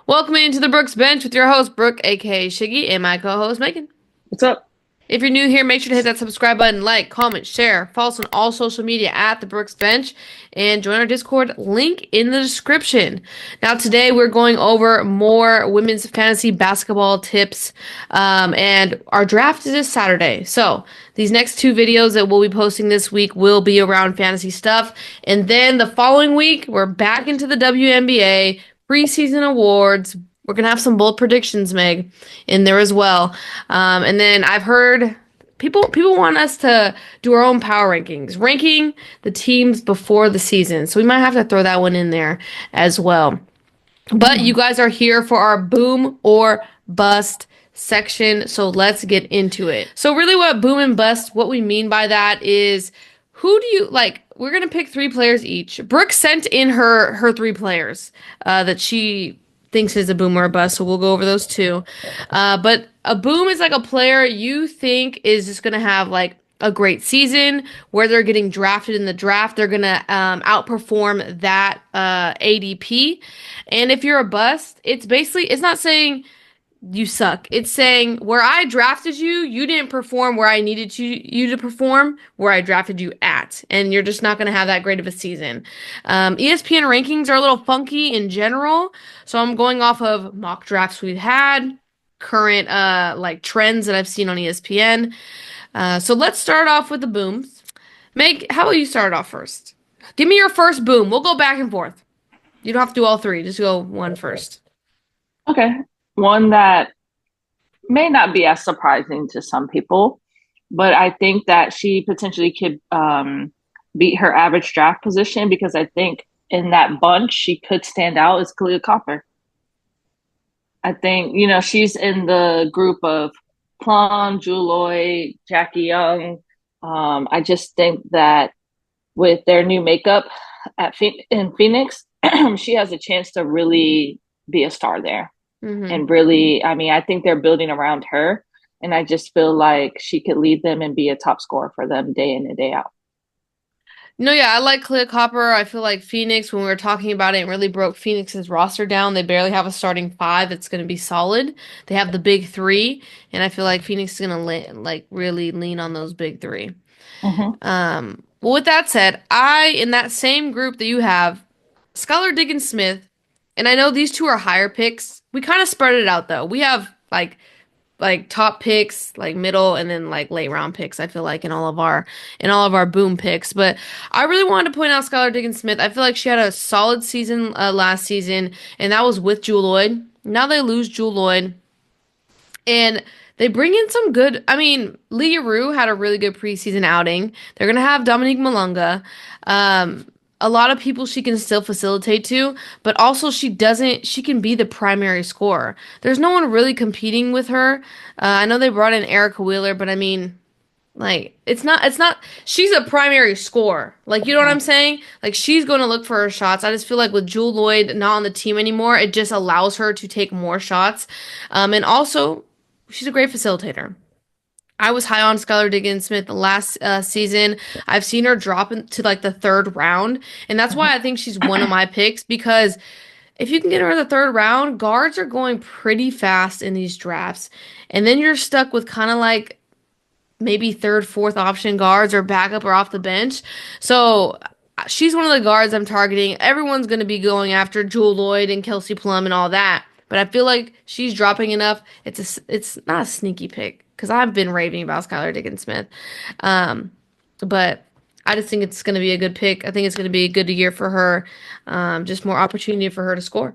Welcome into the Brooks Bench with your host, Brooke, aka Shiggy, and my co-host, Megan. What's up? If you're new here, make sure to hit that subscribe button, like, comment, share, follow us on all social media at the Brooks Bench, and join our Discord link in the description. Now, today we're going over more women's fantasy basketball tips, and our draft is this Saturday. So, these next two videos that we'll be posting this week will be around fantasy stuff, and then the following week, we're back into the WNBA preseason awards. We're gonna have some bold predictions, Meg, in there as well. And then I've heard people want us to do our own power rankings, ranking the teams before the season. So we might have to throw that one in there as well. But you Mm. guys are here for our boom or bust section, so let's get into it. So really what boom and bust, what we mean by that is who do you like? We're gonna pick three players each. Brooke sent in her three players that she thinks is a boom or a bust, so we'll go over those two. But a boom is like a player you think is just gonna have like a great season where they're getting drafted in the draft. They're gonna outperform that ADP. And if you're a bust, it's not saying you suck. It's saying where I drafted you, you didn't perform where I needed you to perform, where I drafted you at, and you're just not going to have that great of a season. ESPN rankings are a little funky in general, so I'm going off of mock drafts we've had, current like trends that I've seen on ESPN. So let's start off with the booms. Meg, how about you start off first? Give me your first boom. We'll go back and forth. You don't have to do all three. Just go one first. Okay. One that may not be as surprising to some people, but I think that she potentially could beat her average draft position because I think in that bunch she could stand out is Kalia Copper. I think, she's in the group of Plum, Jewel Lloyd, Jackie Young. I just think that with their new makeup in Phoenix, she has a chance to really be a star there. Mm-hmm. And really, I mean, I think they're building around her. And I just feel like she could lead them and be a top scorer for them day in and day out. No, yeah, I like Clea Copper. I feel like Phoenix, when we were talking about it, it really broke Phoenix's roster down. They barely have a starting five that's going to be solid. They have the big three, and I feel like Phoenix is going to like really lean on those big three. Mm-hmm. Well, with that said, in that same group that you have, Skylar Diggins Smith, and I know these two are higher picks. We kind of spread it out though. We have like top picks, like middle, and then like late round picks. I feel like in all of our boom picks. But I really wanted to point out Skylar Diggins Smith. I feel like she had a solid season last season, and that was with Jewel Lloyd. Now they lose Jewel Lloyd, and they bring in some good. I mean, Leah Rue had a really good preseason outing. They're gonna have Dominique Malunga. A lot of people she can still facilitate to, but also she can be the primary scorer. There's no one really competing with her. I know they brought in Erica Wheeler, but I mean, like, she's a primary scorer. Like, you know what I'm saying? Like, she's going to look for her shots. I just feel like with Jewel Lloyd not on the team anymore, it just allows her to take more shots. And also, she's a great facilitator. I was high on Skylar Diggins Smith the last season. I've seen her drop into like the third round, and that's why I think she's one of my picks because if you can get her in the third round, guards are going pretty fast in these drafts, and then you're stuck with kind of like maybe third, fourth option guards or backup or off the bench. So she's one of the guards I'm targeting. Everyone's going to be going after Jewel Lloyd and Kelsey Plum and all that, but I feel like she's dropping enough. It's not a sneaky pick because I've been raving about Skylar Diggins Smith. But I just think it's going to be a good pick. I think it's going to be a good year for her. Just more opportunity for her to score.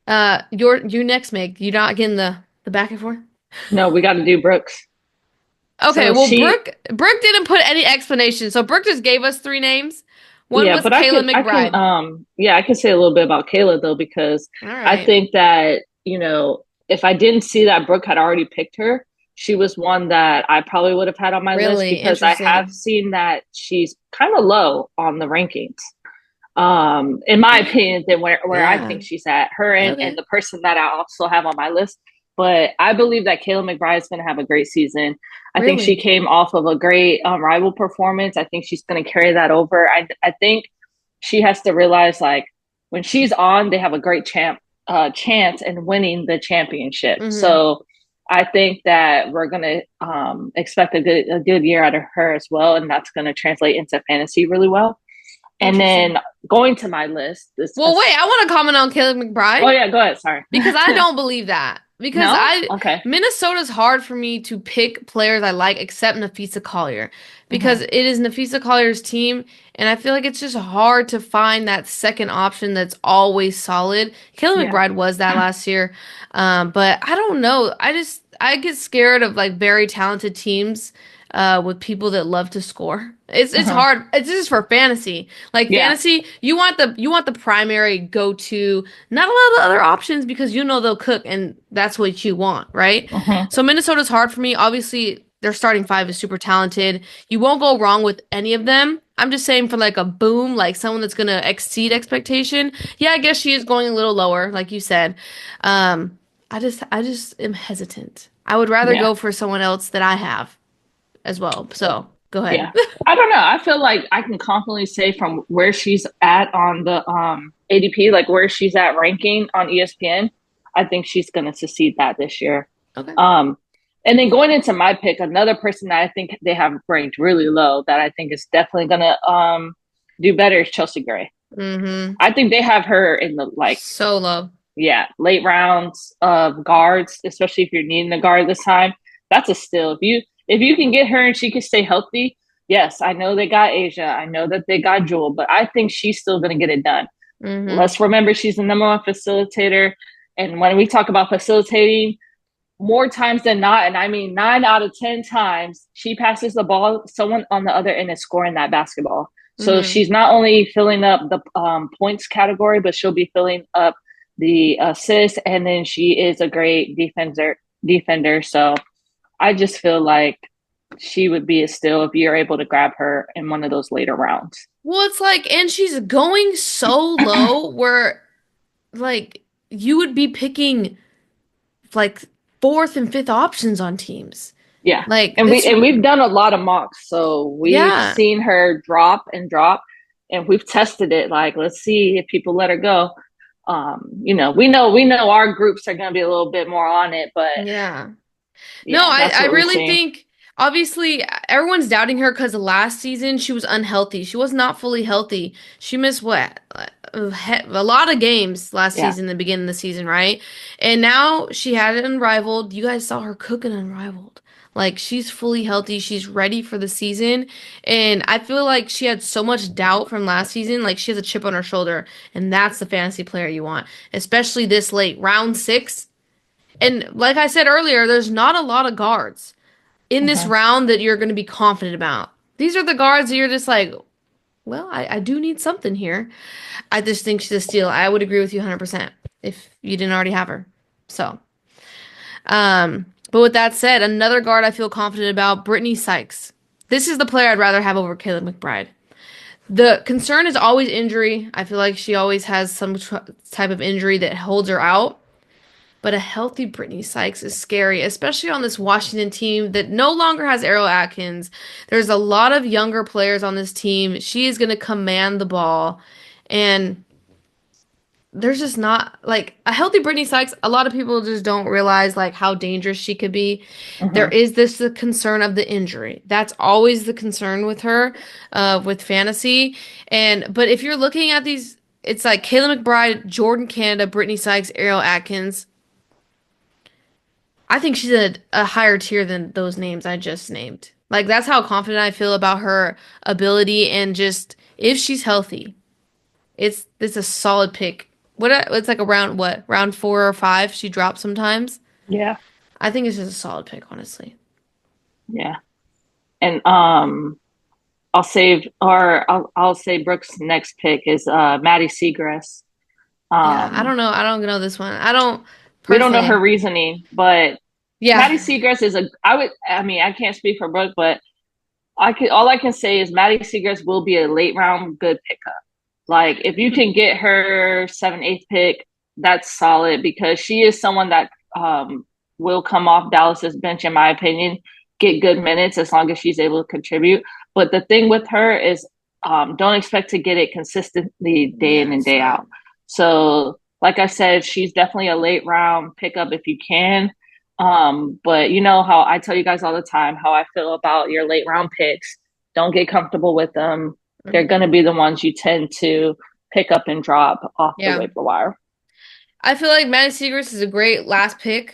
You next, Meg. You not getting the back and forth? No, we got to do Brooks. Okay, So well she, Brooke didn't put any explanation. So Brooke just gave us three names. One yeah, was but Kayla McBride. I can say a little bit about Kayla though, because All I right. think that, if I didn't see that Brooke had already picked her, she was one that I probably would have had on my list Really because I have interesting. seen that she's kind of low on the rankings. In my opinion, than where I Yeah. think she's at. Her and Okay. the person that I also have on my list. But I believe that Kayla McBride is going to have a great season. I think she Really. came off of a great rival performance. I think she's going to carry that over. I think she has to realize like when she's on, they have a great chance in winning the championship. Mm-hmm. So I think that we're gonna expect a good year out of her as well, and that's gonna translate into fantasy really well. And Interesting. then going to my list, Well, wait, I want to comment on Caleb McBride. oh yeah, go ahead. Sorry. Because I don't believe that. Because No? Okay. Minnesota's hard for me to pick players I like except Nafisa Collier. Because Mm-hmm. it is Nafisa Collier's team, and I feel like it's just hard to find that second option that's always solid. Caleb Yeah. McBride was that last year. But I don't know. I get scared of like very talented teams with people that love to score. It's Uh-huh. hard. It's just for fantasy. Like Yeah. fantasy, you want the primary go-to, not a lot of other options because you know they'll cook and that's what you want, right? Uh-huh. So Minnesota's hard for me. Obviously, their starting five is super talented. You won't go wrong with any of them. I'm just saying for like a boom, like someone that's gonna exceed expectation. Yeah, I guess she is going a little lower, like you said. I just am hesitant. I would rather Yeah. go for someone else that I have as well. So go ahead. Yeah. I don't know. I feel like I can confidently say from where she's at on the ADP, like where she's at ranking on ESPN, I think she's gonna succeed that this year. Okay. Um and then going into my pick, another person that I think they have ranked really low that I think is definitely gonna do better is Chelsea Gray. Mm-hmm. I think they have her in the like So low. yeah, late rounds of guards, especially if you're needing a guard this time. That's a steal. If you can get her and she can stay healthy, yes, I know they got Asia. I know that they got Jewel, but I think she's still gonna get it done. Mm-hmm. Let's remember she's the number one facilitator. And when we talk about facilitating, more times than not, and I mean 9 out of 10 times, she passes the ball, someone on the other end is scoring that basketball. So Mm-hmm. she's not only filling up the points category, but she'll be filling up the assists, and then she is a great defender. Defender, so I just feel like she would be a steal if you're able to grab her in one of those later rounds. Well, it's like, and she's going so low where like you would be picking like fourth and fifth options on teams. Yeah. Like And it's we've done a lot of mocks. So we've yeah. seen her drop and drop and we've tested it. Like, let's see if people let her go. We know our groups are gonna be a little bit more on it, but Yeah. No, yeah, that's I what we're really seeing. think obviously everyone's doubting her because last season she was unhealthy. She was not fully healthy. She missed what? A lot of games last Yeah. season, the beginning of the season, right? And now she had it unrivaled. You guys saw her cooking unrivaled. Like she's fully healthy. She's ready for the season. And I feel like she had so much doubt from last season. Like she has a chip on her shoulder. And that's the fantasy player you want, especially this late, round six. And like I said earlier, there's not a lot of guards in this Uh-huh. round that you're going to be confident about. These are the guards that you're just like, well, I do need something here. I just think she's a steal. I would agree with you 100% if you didn't already have her. So, but with that said, another guard I feel confident about, Brittany Sykes. This is the player I'd rather have over Caleb McBride. The concern is always injury. I feel like she always has some type of injury that holds her out. But a healthy Brittany Sykes is scary, especially on this Washington team that no longer has Errol Atkins. There's a lot of younger players on this team. She is going to command the ball. And there's just not like a healthy Brittany Sykes. A lot of people just don't realize like how dangerous she could be. There Uh-huh. is this the concern of the injury. That's always the concern with her, with fantasy. And but if you're looking at these, it's like Kayla McBride, Jordan Canada, Brittany Sykes, Errol Atkins. I think she's a higher tier than those names I just named. Like that's how confident I feel about her ability and just if she's healthy, it's a solid pick. It's like around what round 4 or 5 she drops sometimes. Yeah. I think it's just a solid pick, honestly. Yeah. And I'll say Brooks' next pick is Maddie Seagrass. Yeah, I Um don't know. I don't know this one. I don't we don't know her personally. reasoning, but Yeah, Maddie Seagrass is I can't speak for Brooke, but all I can say is Maddie Seagrass will be a late round good pickup. Like if you can get her 7th, 8th pick, that's solid because she is someone that will come off Dallas's bench, in my opinion, get good minutes as long as she's able to contribute. But the thing with her is don't expect to get it consistently day in yeah, and it's day not. out. So, like I said, she's definitely a late round pickup if you can. But you know how I tell you guys all the time how I feel about your late round picks. Don't get comfortable with them. They're Mhm. going to be the ones you tend to pick up and drop off the Yeah. waiver wire. I feel like Maddie Siegrist is a great last pick.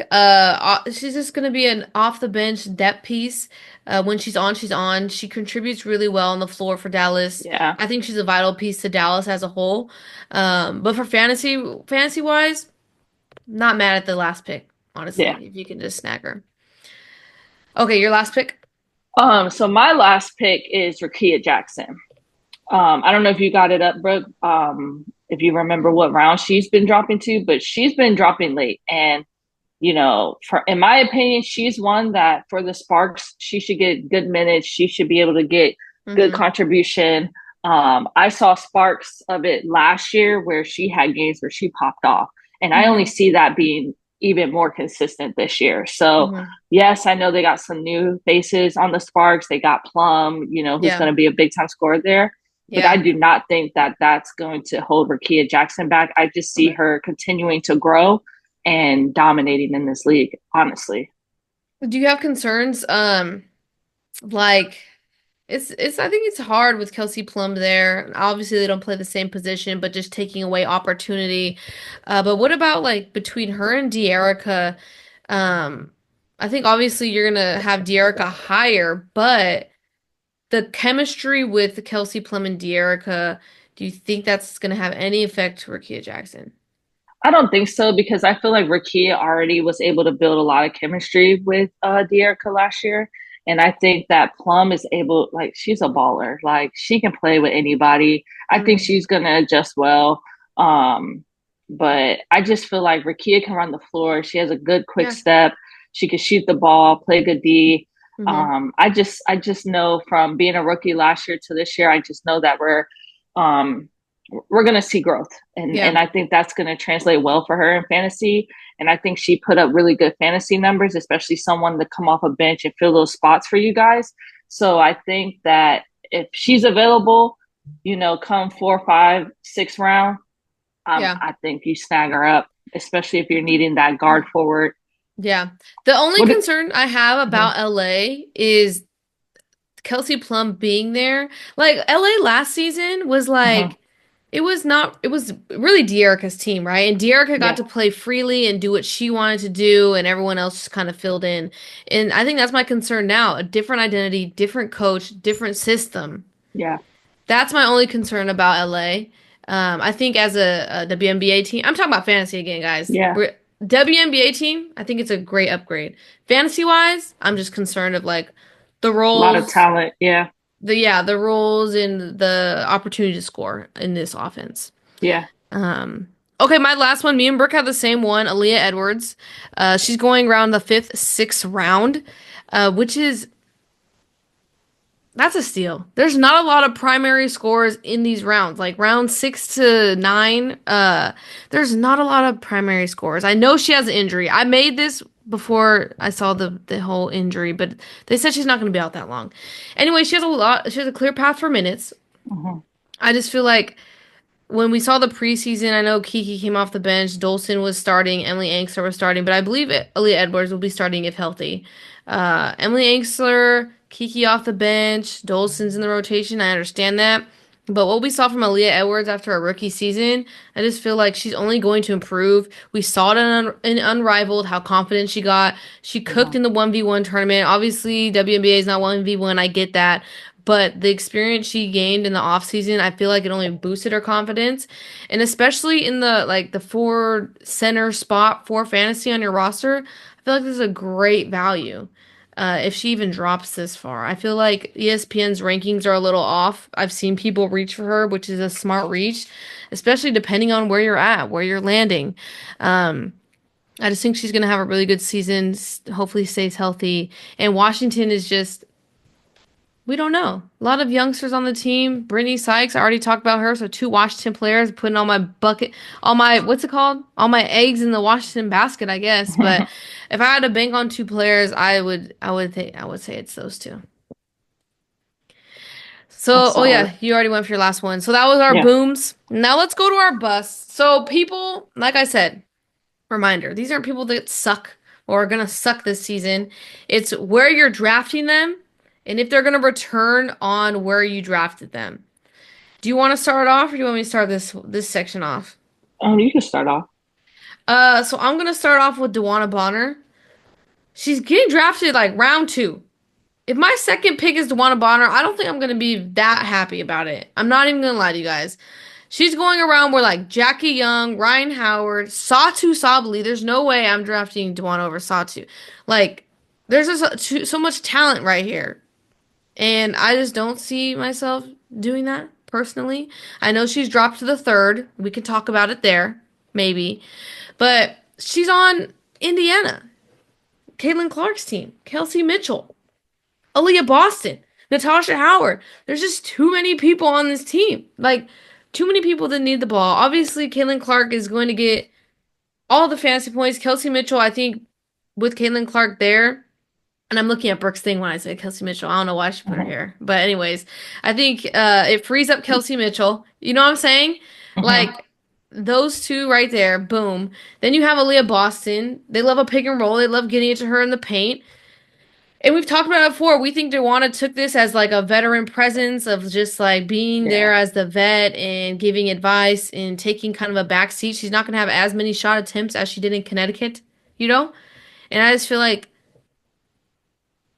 She's just gonna be an off the bench depth piece. When she's on, she's on. She contributes really well on the floor for Dallas. Yeah. I think she's a vital piece to Dallas as a whole. But for fantasy wise, not mad at the last pick, Yeah. honestly, if you can just snag her. Okay, your last pick? So my last pick is Rakia Jackson. I don't know if you got it up, Brooke. If you remember what round she's been dropping to, but she's been dropping late. And, you know, for in my opinion, she's one that for the Sparks, she should get good minutes. She should be able to get good Mm-hmm. contribution. I saw sparks of it last year where she had games where she popped off. And I only Mm-hmm. see that being even more consistent this year. So Mm-hmm. yes, I know they got some new faces on the Sparks. They got Plum, you know, who's Yeah. going to be a big time scorer there. But I Yeah. do not think that that's going to hold Rakia Jackson back. I just see Okay. her continuing to grow and dominating in this league, honestly. Do you have concerns? Like it's I think it's hard with Kelsey Plum there. Obviously they don't play the same position, but just taking away opportunity. But what about like between her and De'Erica? Um, I think obviously you're gonna have De'Erica higher, but the chemistry with Kelsey Plum and De'Erica, do you think that's gonna have any effect to Rakia Jackson? I don't think so because I feel like Rakia already was able to build a lot of chemistry with De'Erica last year. And I think that Plum is able, like, she's a baller. Like, she can play with anybody. I think Mm, she's going to adjust well. Um, but I just feel like Rakia can run the floor. She has a good quick yeah. step. She can shoot the ball, play good D. Hmm. I just know from being a rookie last year to this year, I just know that um, we're going to see growth, and Yeah. I think that's going to translate well for her in fantasy. And I think she put up really good fantasy numbers, especially someone to come off a bench and fill those spots for you guys. So I think that if she's available, you know, come 4, 5, 6 round, Yeah. I think you snag her up, especially if you're needing that guard forward. Yeah. The only What? concern I have about LA is Kelsey Plum being there. Like LA last season was Mm-hmm. like it was really De'Erica's team, right? And De'Erica got Yeah, to play freely and do what she wanted to do, and everyone else just kind of filled in. And I think that's my concern now. A different identity, different coach, different system. yeah, That's my only concern about LA. I think as a WNBA team, I'm talking about fantasy again, guys. yeah. WNBA team, I think it's a great upgrade. Fantasy wise, I'm just concerned of like the A lot of roles, talent. Yeah, the roles and the opportunity to score in this offense. yeah. Um, okay, my last one. Me and Brooke have the same one. Aaliyah Edwards. She's going around the fifth, sixth round, which is that's a steal. There's not a lot of primary scores in these rounds. Like round 6 to 9, there's not a lot of primary scores. I know she has an injury. I made this before I saw the whole injury, but they said she's not going to be out that long. Anyway, she has a clear path for minutes. Mm-hmm. I just feel like when we saw the preseason, I know Kiki came off the bench, Dolson was starting, Emily Angstler was starting, but I believe Aaliyah Edwards will be starting if healthy. Emily Angstler, Kiki off the bench, Dolson's in the rotation. I understand that. But what we saw from Aaliyah Edwards after a rookie season, I just feel like she's only going to improve. We saw it in Unrivaled, how confident she got. She cooked Mm-hmm. in the 1v1 tournament. Obviously, WNBA is not 1v1. I get that. But the experience she gained in the offseason, I feel like it only boosted her confidence. And especially in the like the four center spot for fantasy on your roster, I feel like this is a great value. If she even drops this far, I feel like ESPN's rankings are a little off. I've seen people reach for her, which is a smart reach, especially depending on where you're at, where you're landing. Um, I just think she's gonna have a really good season. Hopefully, stays healthy. And Washington is just we don't know. A lot of youngsters on the team. Brittany Sykes, I already talked about her. So two Washington players putting all my bucket, all my what's it called? All my eggs in the Washington basket, I guess. But if I had to bank on two players, I would say it's those two. So, That's oh solid. yeah, you already went for your last one. So that was our Yeah. booms. Now let's go to our busts. So people, like I said, reminder, these aren't people that suck or are gonna suck this season. It's where you're drafting them and if they're gonna return on where you drafted them. Do you want to start off or do you want me to start this section off? You can start off. So I'm gonna start off with Dewana Bonner. She's getting drafted like round two. If my second pick is Dewana Bonner, I don't think I'm gonna be that happy about it. I'm not even gonna lie to you guys. She's going around where like Jackie Young, Ryan Howard, Satu Sabali. There's no way I'm drafting Dewana over Satu. Like, there's just so much talent right here, and I just don't see myself doing that personally. I know she's dropped to the third. We can talk about it there, maybe, but she's on Indiana, Caitlin Clark's team, Kelsey Mitchell. Aaliyah Boston, Natasha Howard. There's just too many people on this team. Like, too many people that need the ball. Obviously, Caitlin Clark is going to get all the fantasy points. Kelsey Mitchell, I think, with Caitlin Clark there, and I'm looking at Brooke's thing when I say Kelsey Mitchell. I don't know why she put her Hmm. here. But, anyways, I think it frees up Kelsey Mitchell. You know what I'm saying? Hmm. Like, those two right there, boom. Then you have Aaliyah Boston. They love a pick and roll. They love getting it to her in the paint. And we've talked about it before. We think Dewana took this as like a veteran presence of just like being there Yeah. as the vet and giving advice and taking kind of a back seat. She's not going to have as many shot attempts as she did in Connecticut, you know? And I just feel like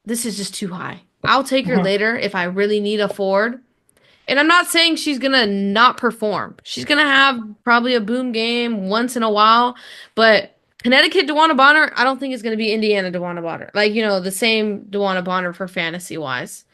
this is just too high. I'll take her Hmm. later if I really need a forward. And I'm not saying she's gonna not perform. She's gonna have probably a boom game once in a while, but Connecticut Dewana Bonner, I don't think it's gonna be Indiana Dewana Bonner. Like, the same Dewana Bonner for fantasy wise.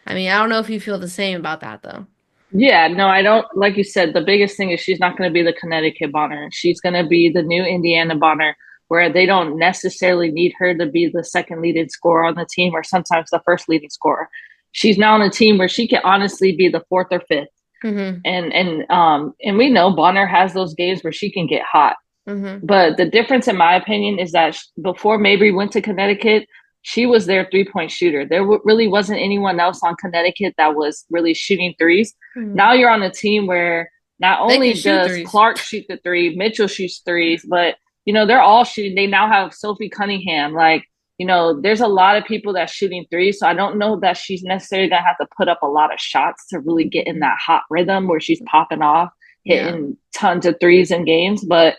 I mean, I don't know if you feel the same about that though. Yeah, no, I don't. Like you said, the biggest thing is she's not going to be the Connecticut Bonner. She's going to be the new Indiana Bonner, where they don't necessarily need her to be the second leading scorer on the team or sometimes the first leading scorer. She's now on a team where she can honestly be the fourth or fifth. Mm-hmm. And we know Bonner has those games where she can get hot. Mm-hmm. But the difference, in my opinion, is that before Mabry went to Connecticut, she was their 3 point shooter. There really wasn't anyone else on Connecticut that was really shooting threes. Mm-hmm. Now you're on a team where not They can only shoot does threes. Clark shoot the three, Mitchell shoots threes, but they're all shooting. They now have Sophie Cunningham. Like, there's a lot of people that's shooting threes. So I don't know that she's necessarily gonna have to put up a lot of shots to really get in that hot rhythm where she's popping off, Yeah. hitting tons of threes in games. But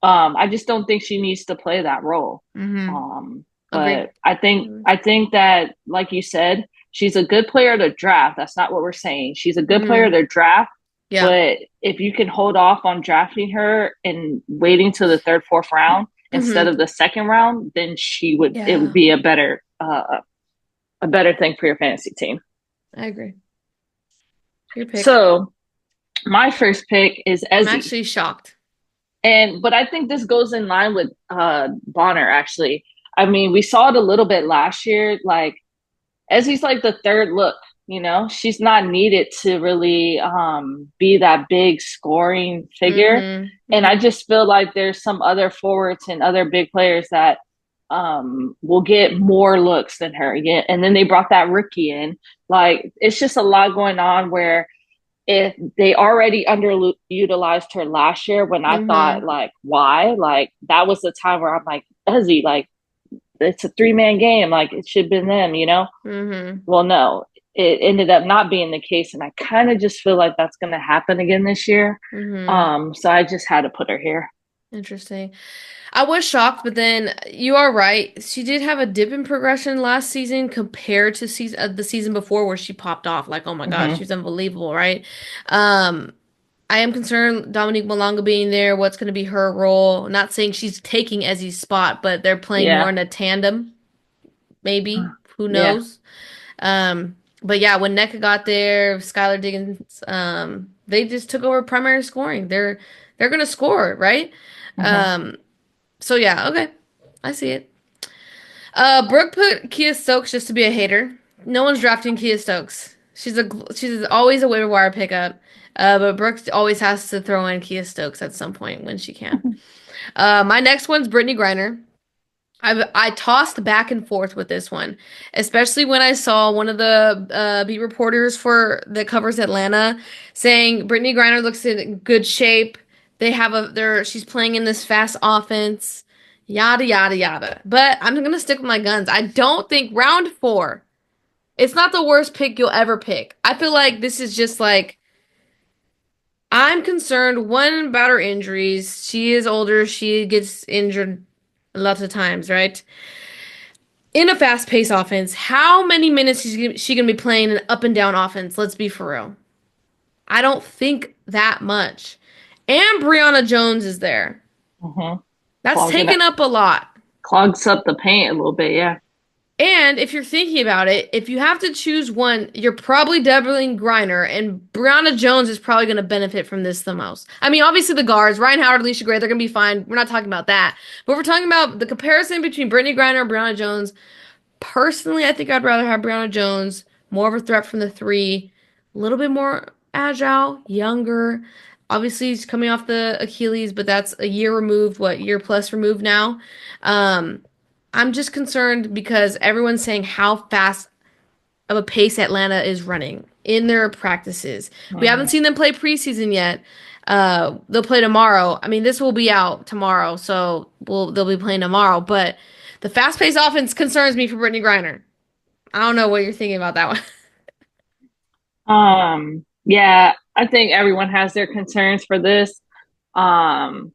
I just don't think she needs to play that role. Mm-hmm. Um, Agreed. but I think that, like you said, she's a good player to draft. That's not what we're saying. She's a good player Mm-hmm. to draft. Yeah. But if you can hold off on drafting her and waiting to the third, fourth round instead Mm-hmm. of the second round, then it would Yeah. be a better thing for your fantasy team. I agree. Your pick. So my first pick is I'm Ezzy. actually shocked. But I think this goes in line with Bonner actually. I mean, we saw it a little bit last year. Like as he's like the third look, she's not needed to really be that big scoring figure. Mm-hmm. And I Mm-hmm. just feel like there's some other forwards and other big players that will get more looks than her. Yeah. And then they brought that rookie in. Like it's just a lot going on where if they already underutilized her last year when I thought Mm-hmm. like why like that was the time where I'm like Ezzy like it's a 3-man game like it should have been them. Mm-hmm. Well no, it ended up not being the case and I kind of just feel like that's going to happen again this year. Mm-hmm. So I just had to put her here. Interesting. I was shocked, but then you are right. She did have a dip in progression last season compared to the season before where she popped off. Like, oh my gosh, Mm-hmm. she's unbelievable, right? Um, I am concerned Dominique Malonga being there, what's going to be her role. Not saying she's taking Ezzy's spot, but they're playing more Yeah. in a tandem, maybe. Who Yeah. knows? But yeah, when NECA got there, Skylar Diggins, they just took over primary scoring. They're gonna score, right? Mm-hmm. Um, so yeah, okay. I see it. Brooke put Kia Stokes just to be a hater. No one's drafting Kia Stokes. She's always a waiver wire pickup. But Brooke always has to throw in Kia Stokes at some point when she can. My next one's Brittany Griner. I tossed back and forth with this one, especially when I saw one of the beat reporters for that covers Atlanta saying Brittany Griner looks in good shape. She's playing in this fast offense, yada yada yada. But I'm gonna stick with my guns. I don't think round four. It's not the worst pick you'll ever pick. I feel like this is just like I'm concerned one about her injuries. She is older. She gets injured lots of times, right? In a fast-paced offense, how many minutes is she gonna be playing an up and down offense? Let's be for real. I don't think that much. And Breanna Jones is there. Mm-hmm. That's Clogs it taken up, up a lot. clogs up the paint a little bit. Yeah. And if you're thinking about it, if you have to choose one, you're probably doubling Griner, and Breanna Jones is probably going to benefit from this the most. I mean, obviously the guards, Ryan Howard, Alicia Gray, they're going to be fine. We're not talking about that. But we're talking about the comparison between Brittany Griner and Breanna Jones. Personally, I think I'd rather have Breanna Jones, more of a threat from the three, a little bit more agile, younger. Obviously, he's coming off the Achilles, but that's a year removed, what, year plus removed now. Um, I'm just concerned because everyone's saying how fast of a pace Atlanta is running in their practices. We haven't Mm. seen them play preseason yet. They'll play tomorrow. I mean, this will be out tomorrow, so they'll be playing tomorrow. But the fast-paced offense concerns me for Brittany Griner. I don't know what you're thinking about that one. Yeah, I think everyone has their concerns for this. Um,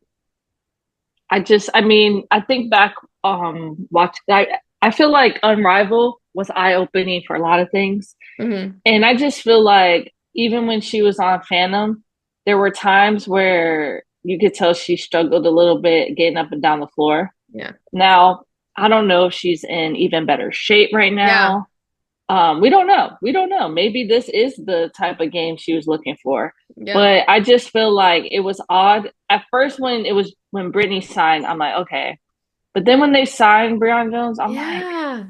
I mean, I think back, I feel like Unrivaled was eye-opening for a lot of things. hmm And I just feel like even when she was on Phantom, there were times where you could tell she struggled a little bit getting up and down the floor. Yeah. Now, I don't know if she's in even better shape right Yeah. now. We don't know. We don't know. Maybe this is the type of game she was looking for. Yeah. But I just feel like it was odd. At first when Brittany signed, I'm like, okay. But then when they signed Breon Jones, I'm like, Yeah.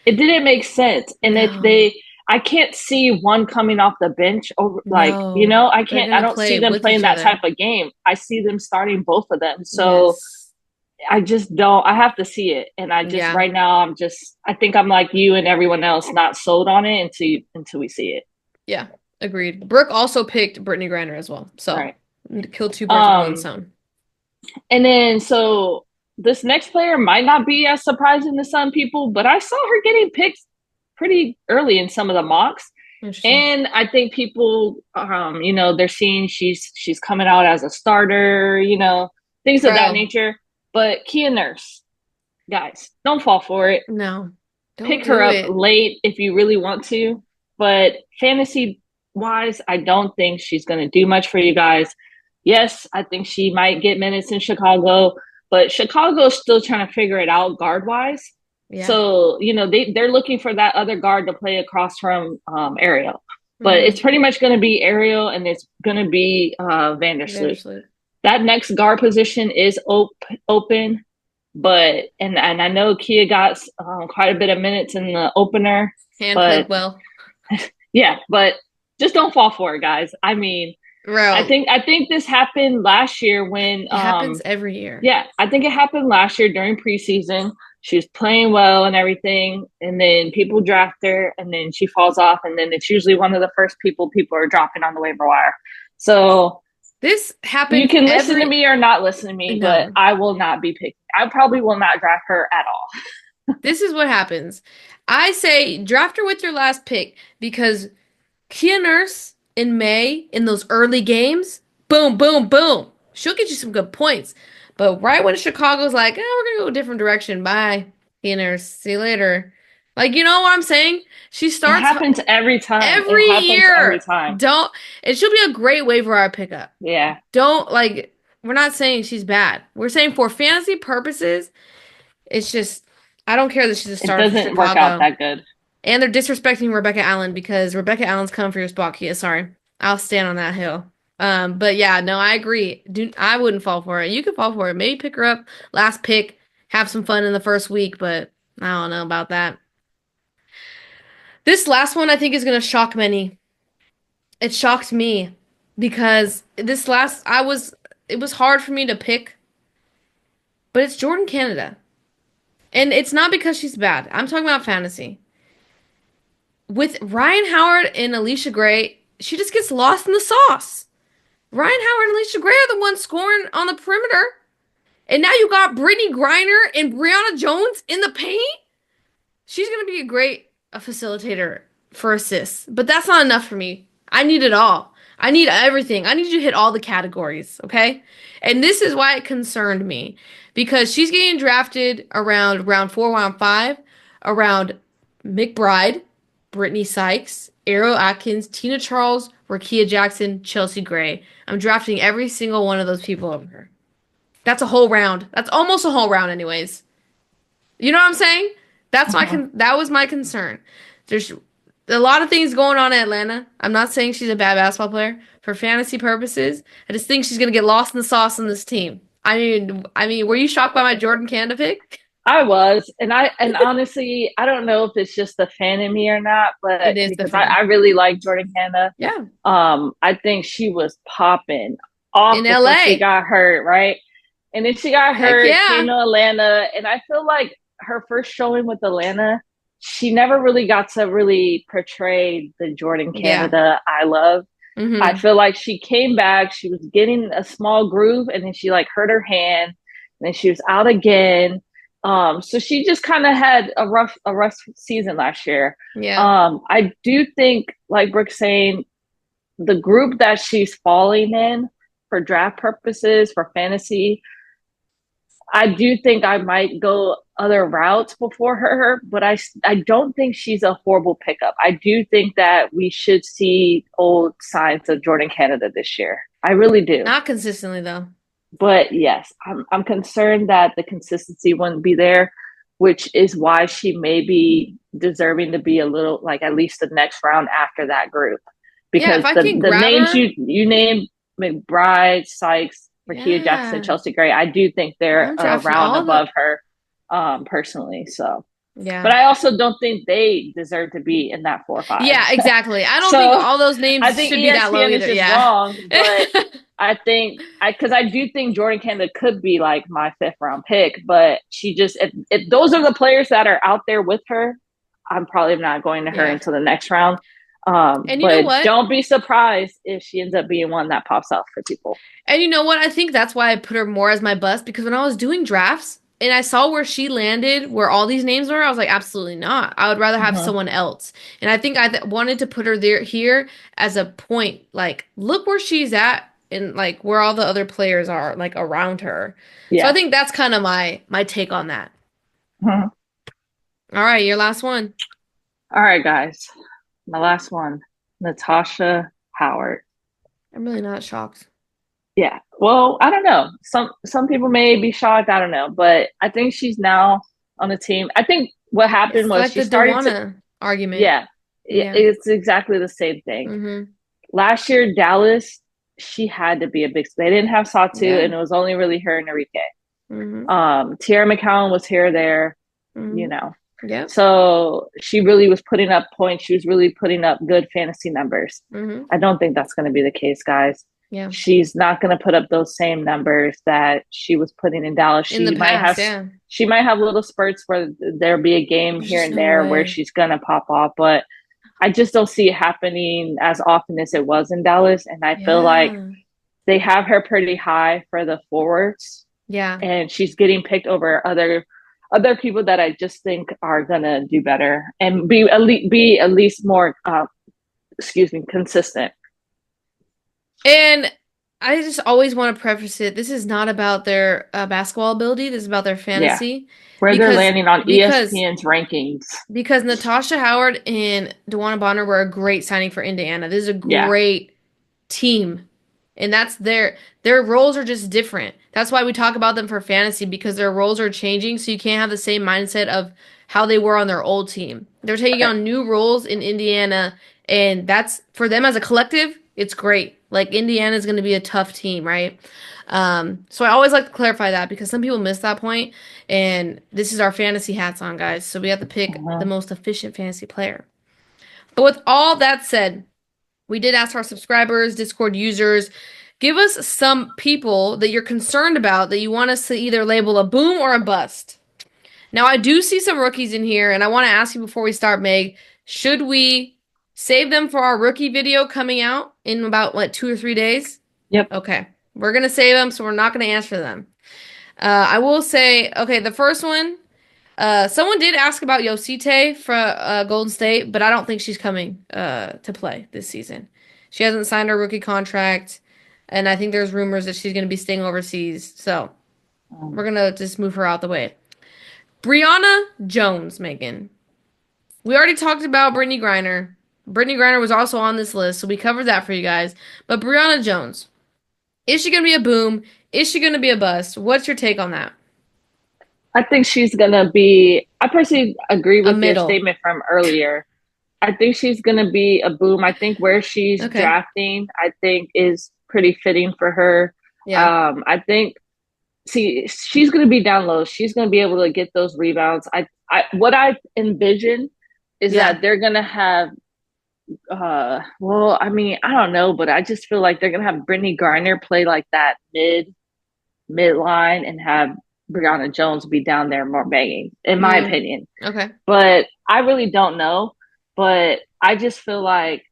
it didn't make sense. And if No. they I can't see one coming off the bench over like, No. They're I gonna don't see play them with playing each that other. type of game. I see them starting both of them. So Yes. I just don't. I have to see it, and I just Yeah. right now I'm just. I think I'm like you and everyone else, not sold on it until we see it. Yeah. Agreed. Brooke also picked Brittany Griner as well. So Right. kill two birds with one Um. stone. And then so this next player might not be as surprising to some people, but I saw her getting picked pretty early in some of the mocks, Interesting. and I think people, they're seeing she's coming out as a starter, things of that Bro, nature. But Kia Nurse, guys, don't fall for it. no. Don't Pick her do up it. late if you really want to. But fantasy wise, I don't think she's going to do much for you guys. Yes, I think she might get minutes in Chicago, but Chicago's still trying to figure it out guard wise. Yeah. So, they're looking for that other guard to play across from Ariel. But it's Mm-hmm. pretty much going to be Ariel and it's going to be Vandersloot. Vandersloot. That next guard position is open. But and I know Kia got quite a bit of minutes in the opener, And played but well. yeah, but just don't fall for it, guys. I mean, Bro, I think this happened last year when it happens every year. yeah, I think it happened last year during preseason. She was playing well and everything, and then people draft her, and then she falls off, and then it's usually one of the first people are dropping on the waiver wire. So This you happens can listen to every me or not listen to me, but no. I will not be picking. I probably will not draft her at all. This is what happens. I say draft her with your last pick because Kia Nurse in May in those early games, boom, boom, boom. She'll get you some good points. But right when Chicago's like, we're gonna go a different direction. Bye, Kia Nurse. See you later. Like, you know what I'm saying? She It starts happens every time. It every happens every year. time. Don't, and she'll be a great waiver wire pickup. Yeah. Don't like, we're not saying she's bad. We're saying for fantasy purposes, it's just, I don't care that she's a It starter for doesn't work out Chicago. that good. And they're disrespecting Rebecca Allen because Rebecca Allen's coming for your spot, Kia. Sorry. I'll stand on that hill. But yeah, no, I agree. I wouldn't fall for it. You could fall for it. Maybe pick her up, last pick, have some fun in the first week, but I don't know about that. This last one I think is gonna shock many. It shocked me because this last it was hard for me to pick, but it's Jordan Canada. And it's not because she's bad. I'm talking about fantasy. With Ryan Howard and Alicia Gray, she just gets lost in the sauce. Ryan Howard and Alicia Gray are the ones scoring on the perimeter. And now you got Brittany Griner and Breanna Jones in the paint. She's going to be a great facilitator for assists, but that's not enough for me. I need it all. I need everything. I need you to hit all the categories, okay? And this is why it concerned me because she's getting drafted around round 4, round 5, around McBride, Brittany Sykes, Arrow Atkins, Tina Charles, Rakia Jackson, Chelsea Gray. I'm drafting every single one of those people over her. That's a whole round. That's almost a whole round, anyways. You know what I'm saying? Mhm. That was my concern. There's a lot of things going on in Atlanta. I'm not saying she's a bad basketball player. For fantasy purposes, I just think she's gonna get lost in the sauce on this team. Were you shocked by my Jordan Canada pick? I was, and honestly, I don't know if it's just the fan in me or not, It but is the because I fan. really like Jordan Hannah. Yeah. I think she was popping off In before she LA. got hurt, right? And then she got Heck hurt, came yeah. to Atlanta, and I feel like her first showing with Atlanta, she never really got to really portray the Jordan Yeah. Canada I love. I Mm-hmm. feel like she came back, she was getting a small groove, and then she like hurt her hand, and then she was out again. So she just kind of had a rough season last year. Yeah. I do think, like Brooke's saying, the group that she's falling in for draft purposes, for fantasy, I do think I might go other routes before her, but I don't think she's a horrible pickup. I do think that we should see old signs of Jordan Canada this year. I really do. Not consistently though. But yes, I'm concerned that the consistency wouldn't be there, which is why she may be deserving to be a little like at least the next round after that group. Yeah, if Because I the can the grab names her, you named, McBride, Sykes, Rakia Jackson, yeah. Chelsea Gray, I do think they're I'm a drafting round all of them. above her, personally. So, Yeah. but I also don't think they deserve to be in that 4 or 5. Yeah, exactly. I don't think So all those I names think should be that low ESPN is either. just Yeah. wrong, but I think because I do think Jordan Canada could be like my fifth round pick, but she just if those are the players that are out there with her, I'm probably not going to her Yeah. until the next round. And you know But what? don't be surprised if she ends up being one that pops out for people. And you know what? I think that's why I put her more as my bust because when I was doing drafts and I saw where she landed, where all these names were, I was like, absolutely not. I would rather have Mm-hmm. someone else. And I think wanted to put her there here as a point. Like, look where she's at and like where all the other players are, like around her. So I Yeah. think that's kind of my take on that. Mm-hmm. All right, your last one. All right, guys. My last one, Natasha Howard. I'm really not shocked. Yeah. Well, I don't know. Some people may be shocked. I don't know, but I think she's now on the team. I think what happened It's was like she the started to. Dewana argument. Yeah, Yeah. it's exactly the same thing. Mm-hmm. Last year, Dallas, she had to be a big. They didn't have Satu, Yeah. and it was only really her and Enrique. Mm-hmm. Tierra McCowan was here there, you Mm-hmm. know. Yep. So she really was putting up points. She was really putting up good fantasy numbers. Mm-hmm. I don't think that's going to be the case, guys. Yeah. She's not going to put up those same numbers that she was putting in Dallas. In the past, yeah. She might have little spurts where there'll be a game There's here just and no there where way. she's going to pop off, but I just don't see it happening as often as it was in Dallas. And I feel like Yeah. they have her pretty high for the forwards, Yeah. and she's getting picked over other people that I just think are gonna do better and be at least more consistent. And I just always want to preface it. This is not about their basketball ability. This is about their Yeah, fantasy. where they're Because landing on because ESPN's rankings. because Natasha Howard and DeWanna Bonner were a great signing for Indiana. This is a Yeah, great team. And that's their roles are just different. That's why we talk about them for fantasy because their roles are changing, so you can't have the same mindset of how they were on their old team. They're taking right. on new roles in Indiana, and that's for them as a collective, it's great. Like Indiana is going to be a tough team, right? So I always like to clarify that because some people miss that point, and this is our fantasy hats on, guys. So we have to pick the Mhm. most efficient fantasy player. But with all that said, we did ask our subscribers, Discord users, give us some people that you're concerned about that you want us to either label a boom or a bust. Now, I do see some rookies in here, and I want to ask you before we start, Meg, should we save them for our rookie video coming out in about, what, 2 or 3 days? Yep. Okay. We're going to save them, so we're not going to answer them. I will say, okay, the first one, someone did ask about Yosite for Golden State, but I don't think she's coming to play this season. She hasn't signed her rookie contract, and I think there's rumors that she's going to be staying overseas. So we're Um, going to just move her out the way. Breanna Jones, Megan. We already talked about Brittany Griner. Brittany Griner was also on this list, so we covered that for you guys. But Breanna Jones, is she going to be a boom? Is she going to be a bust? What's your take on that? I think she's gonna be. I personally agree A with your middle. statement from earlier. I think she's gonna be a boom. I think where she's Okay. drafting, I think is pretty fitting for her. Yeah. I think she's going to be down low. She's going to be able to get those rebounds. What I envision is Yeah. that they're going to have, well, I mean, I don't know, but I just feel like they're going to have Brittany Griner play like that midline and have Brianna Jones be down there more banging, in my Mm, opinion. okay. But I really don't know. But I just feel like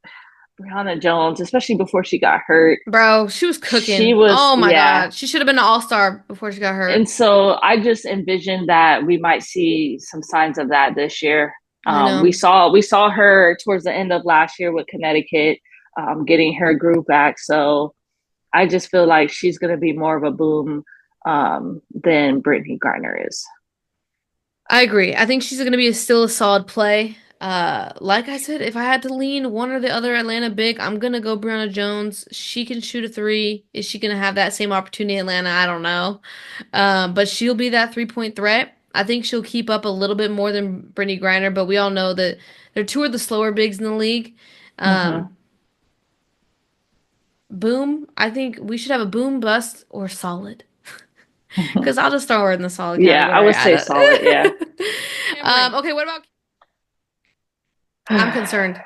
Brianna Jones, especially before she got hurt, Bro, she was she cooking. was, Oh my yeah. God. She should have been an all-star before she got hurt. And so I just envisioned that we might see some signs of that this year. I We know. saw her towards the end of last year with Connecticut, getting her groove back. So I just feel like she's going to be more of a boom than Brittany Griner is. I agree. I think she's going to be still a solid play. Like I said, if I had to lean one or the other Atlanta big, I'm gonna go Breonna Jones. She can shoot a three. Is she gonna have that same opportunity in Atlanta? I don't know. But she'll be that 3-point threat. I think she'll keep up a little bit more than Brittany Griner, but we all know that they're two of the slower bigs in the league. Mm-hmm. Um, boom. I think we should have a boom, bust, or solid. Because I'll just throw her in the solid Yeah, I category. would say solid. Yeah. Okay, what about? I'm concerned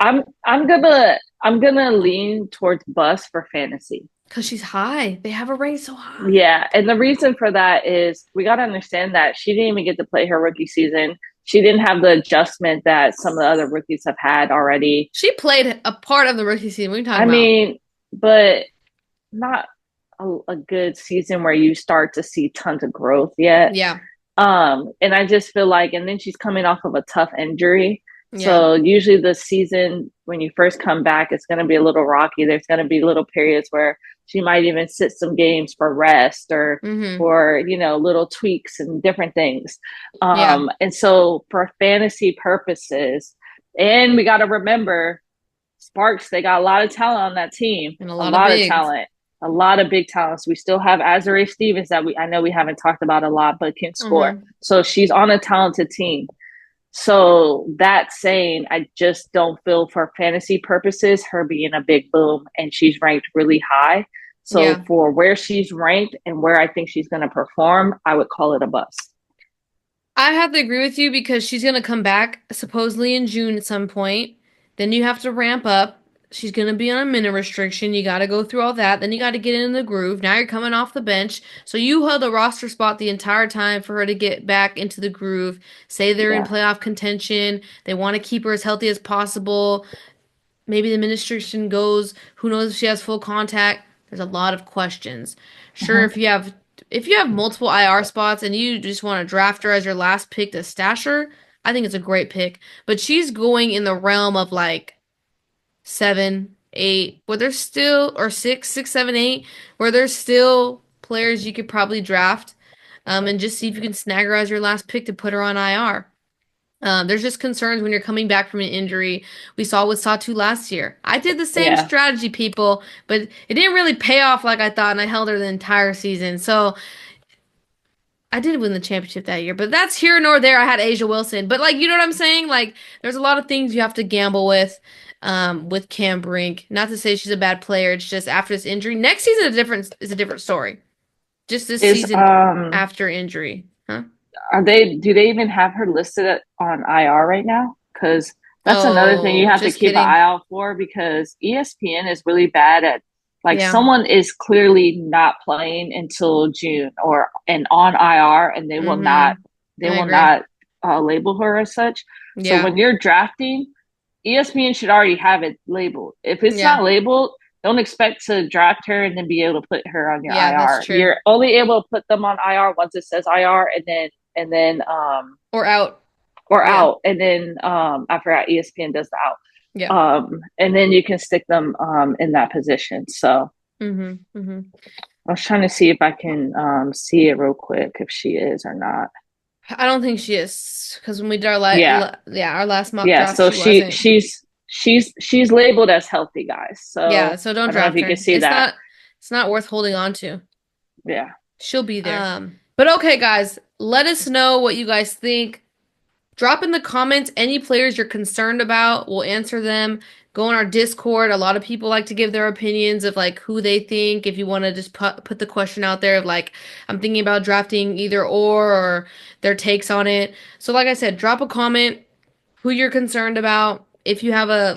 I'm gonna lean towards bus for fantasy. because she's high. They have her ranked so high. Yeah, and the reason for that is we got to understand that she didn't even get to play her rookie season. She didn't have the adjustment that some of the other rookies have had already. She played a part of the rookie season. What are you talking I about? mean, but not a good season where you start to see tons of growth yet. Yeah, And I just feel like, and then she's coming off of a tough injury. yeah, So usually the season when you first come back, it's going to be a little rocky. There's going to be little periods where she might even sit some games for rest or mm-hmm, for little tweaks and different things. yeah, And so for fantasy purposes, and we got to remember Sparks, they got a lot of talent on that team, and a a lot of lot of bigs. talent, a lot of big talents. We still have Azure Stevens that I know we haven't talked about a lot, but can score. Mm-hmm. So she's on a talented team. So that saying, I just don't feel for fantasy purposes her being a big boom, and she's ranked really high. So Yeah, for where she's ranked and where I think she's going to perform, I would call it a bust. I have to agree with you because she's gonna come back supposedly in June at some point. Then you have to ramp up. She's gonna be on a minute restriction. You got to go through all that. Then you got to get in the groove. Now you're coming off the bench, so you held a roster spot the entire time for her to get back into the groove. Say they're in Yeah. playoff contention. They want to keep her as healthy as possible. Maybe the administration goes, who knows if she has full contact? There's a lot of questions. Sure, Mm-hmm. if you have multiple IR spots and you just want to draft her as your last pick to stash her, I think it's a great pick. But she's going in the realm of like 7, 8, where there's still or 6, 6, 7, 8, where there's still players you could probably draft, and just see if you can snag her as your last pick to put her on IR. There's just concerns when you're coming back from an injury. We saw with Satu last year. I did the same Yeah. strategy, people, but it didn't really pay off like I thought, and I held her the entire season. So I did win the championship that year, but that's here nor there. I had Asia Wilson, but like you know what I'm saying? Like there's a lot of things you have to gamble with Cam Brink. Not to say she's a bad player. It's just after this injury. Next season is a different story. Just this Is season after injury, huh? are they do they even have her listed on IR right now? Because that's another thing you Oh, have to just keep an eye kidding. out for because ESPN is really bad at like Yeah. someone is clearly not playing until June or and on IR and they will not Mm-hmm. they I will agree. not label her as such. So Yeah. when you're drafting, ESPN should already have it labeled. If it's Yeah. not labeled, don't expect to draft her and then be able to put her on your Yeah, that's IR. true. You're only able to put them on IR once it says IR, and then Or out. or Yeah. out, and then I forgot ESPN does the out. Yeah. And then you can stick them in that position. So Mm-hmm. Mm-hmm. I was trying to see if I can see it real quick if she is or not. I don't think she is because when we did our Yeah, yeah, our last mock yeah. draft, So she wasn't. she's labeled as healthy, guys. Yeah, So so don't I don't know if draft you can her. see that. It's not worth holding on to. Yeah. She'll be there. But okay, guys, let us know what you guys think. Drop in the comments any players you're concerned about. We'll answer them. Go on our Discord. A lot of people like to give their opinions of like who they think. If you want to just put the question out there of like, I'm thinking about drafting either or their takes on it. So like I said, drop a comment who you're concerned about. If you have a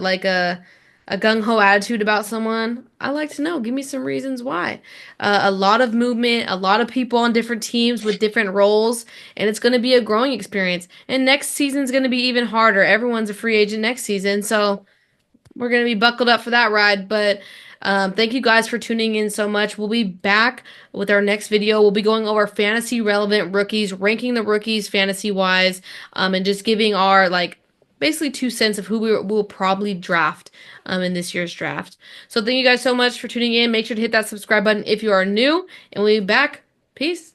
gung-ho attitude about someone, I like to know. Give me some reasons why. A lot of movement, a lot of people on different teams with different roles, and it's going to be a growing experience. And next season's going to be even harder. Everyone's a free agent next season, so we're going to be buckled up for that ride. But thank you guys for tuning in so much. We'll be back with our next video. We'll be going over fantasy relevant rookies, ranking the rookies fantasy wise, and just giving our like basically 2 cents of who will probably draft in this year's draft. So thank you guys so much for tuning in. Make sure to hit that subscribe button if you are new, and we'll be back. Peace.